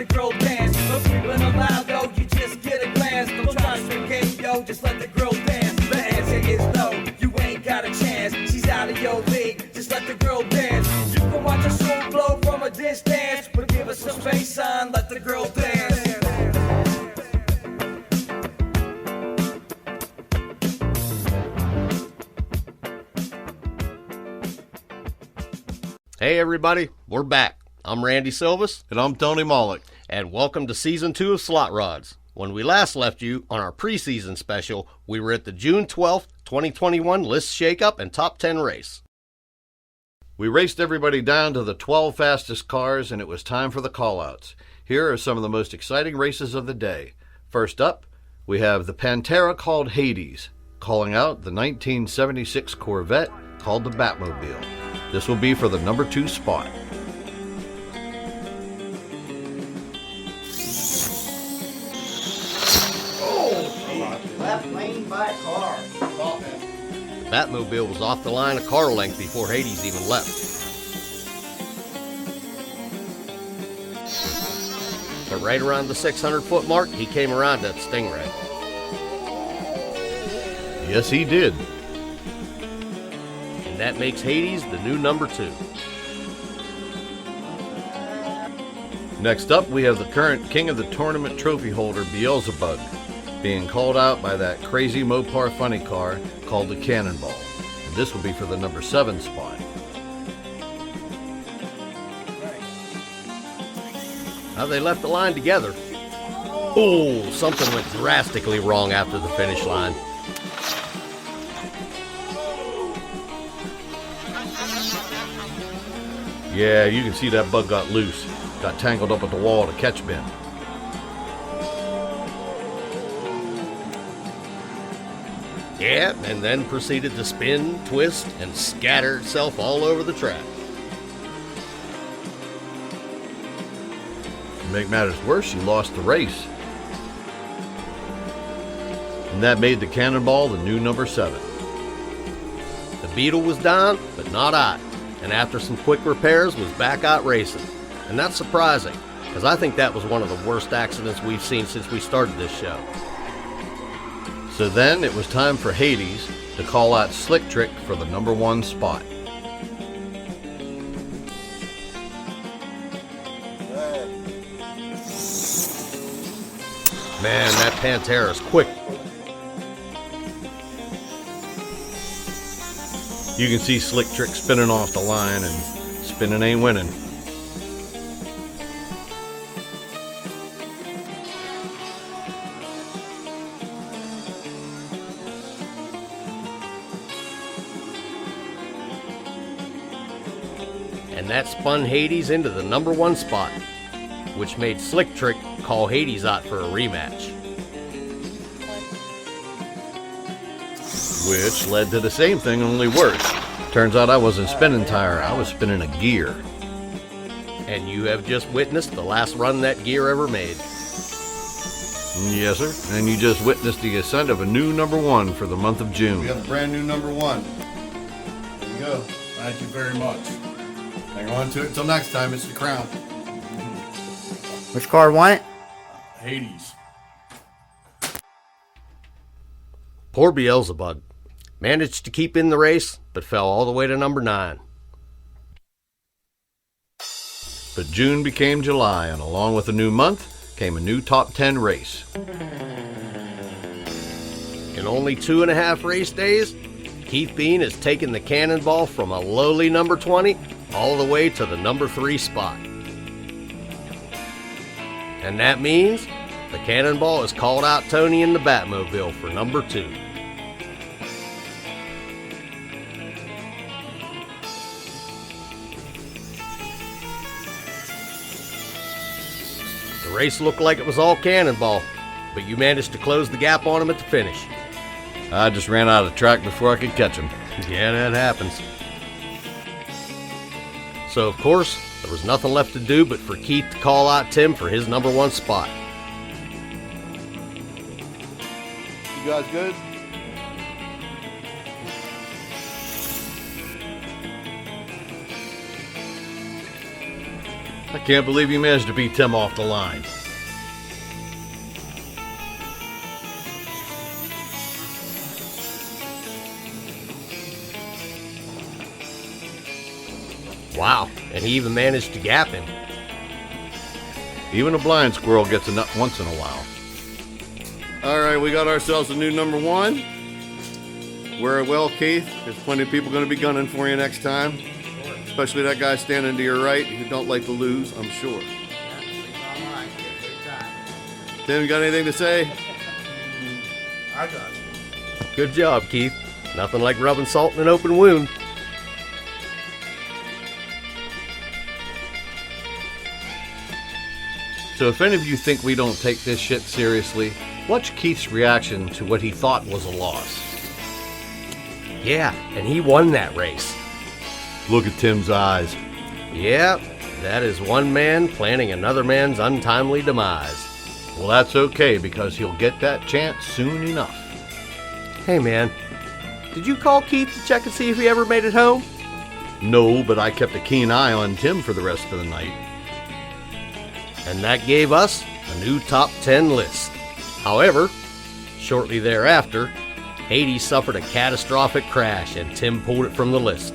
the girl dance. No creeping allowed, though, you just get a glance. Don't try to swing game, yo, just let the girl dance. The answer is no, you ain't got a chance. She's out of your league, just let the girl dance. You can watch a show blow from a distance, but give us some space, son, let the girl dance. Hey everybody, we're back. I'm Randy Silvis. And I'm Tony Malik. And welcome to Season 2 of Slotrods. When we last left you on our preseason special, we were at the June 12th, 2021 List Shakeup and Top 10 race. We raced everybody down to the 12 fastest cars, and it was time for the callouts. Here are some of the most exciting races of the day. First up, we have the Pantera called Hades, calling out the 1976 Corvette called the Batmobile. This will be for the number 2 spot. Left lane by car. The Batmobile was off the line a car length before Hades even left. But right around the 600-foot mark, he came around that Stingray. Yes, he did. And that makes Hades the new number 2. Next up, we have the current king of the tournament trophy holder, Beelzebug, being called out by that crazy Mopar funny car called the Cannonball. And this will be for the number 7 spot. Now they left the line together. Oh, something went drastically wrong after the finish line. Yeah, you can see that bug got loose. Got tangled up at the wall of the catch bin. Yeah, and then proceeded to spin, twist, and scatter itself all over the track. To make matters worse, she lost the race. And that made the Cannonball the new number 7. The Beetle was down, but not out, and after some quick repairs was back out racing. And that's surprising, because I think that was one of the worst accidents we've seen since we started this show. So then it was time for Hades to call out Slick Trick for the number 1 spot. Man, that Pantera is quick. You can see Slick Trick spinning off the line, and spinning ain't winning. And that spun Hades into the number 1 spot, which made Slick Trick call Hades out for a rematch. Which led to the same thing, only worse. Turns out I wasn't spinning tire, I was spinning a gear. And you have just witnessed the last run that gear ever made. Yes, sir. And you just witnessed the ascent of a new number 1 for the month of June. We got a brand new number 1. There you go. Thank you very much. Hang on to it until next time. It's the crown. Which car won it? Hades. Poor Beelzebug. Managed to keep in the race, but fell all the way to number 9. But June became July, and along with a new month came a new top 10 race. In only 2.5 race days, Keith Bean has taken the Cannonball from a lowly number 20 all the way to the number 3 spot. And that means the Cannonball has called out Tony in the Batmobile for number 2. The race looked like it was all Cannonball, but you managed to close the gap on him at the finish. I just ran out of track before I could catch him. Yeah, that happens. So, of course, there was nothing left to do but for Keith to call out Tim for his number 1 spot. You guys good? I can't believe you managed to beat Tim off the line. Wow, and he even managed to gap him. Even a blind squirrel gets a nut once in a while. All right, we got ourselves a new number one. Wear it well, Keith. There's plenty of people going to be gunning for you next time. Especially that guy standing to your right who don't like to lose, I'm sure. Tim, you got anything to say? I got you. Good job, Keith. Nothing like rubbing salt in an open wound. So if any of you think we don't take this shit seriously, watch Keith's reaction to what he thought was a loss. Yeah, and he won that race. Look at Tim's eyes. Yep, that is one man planning another man's untimely demise. Well, that's okay because he'll get that chance soon enough. Hey man, did you call Keith to check and see if he ever made it home? No, but I kept a keen eye on Tim for the rest of the night. And that gave us a new top 10 list. However, shortly thereafter, Hades suffered a catastrophic crash and Tim pulled it from the list.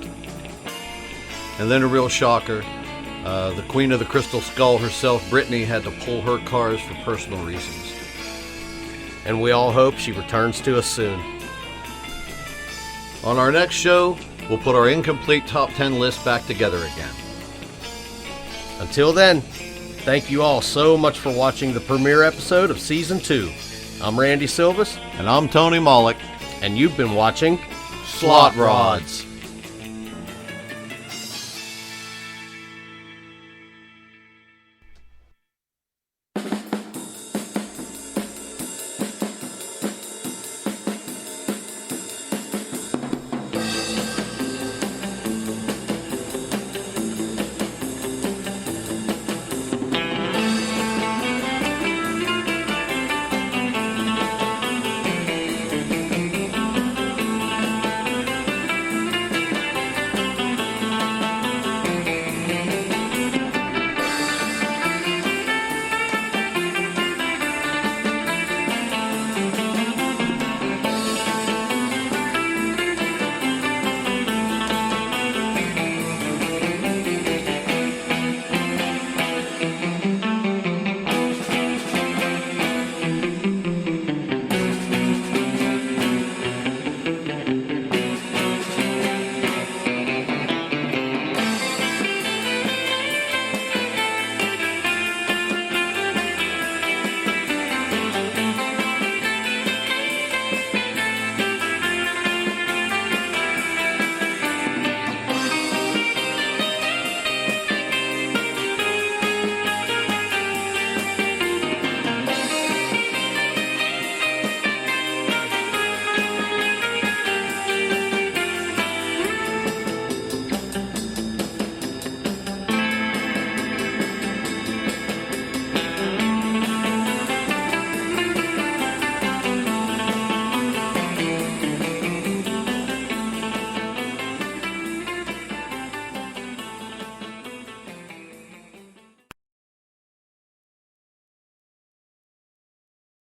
And then a real shocker, the Queen of the Crystal Skull herself, Brittany, had to pull her cars for personal reasons. And we all hope she returns to us soon. On our next show, we'll put our incomplete top 10 list back together again. Until then, thank you all so much for watching the premiere episode of Season 2. I'm Randy Silvas. And I'm Tony Mollick. And you've been watching Slotrods.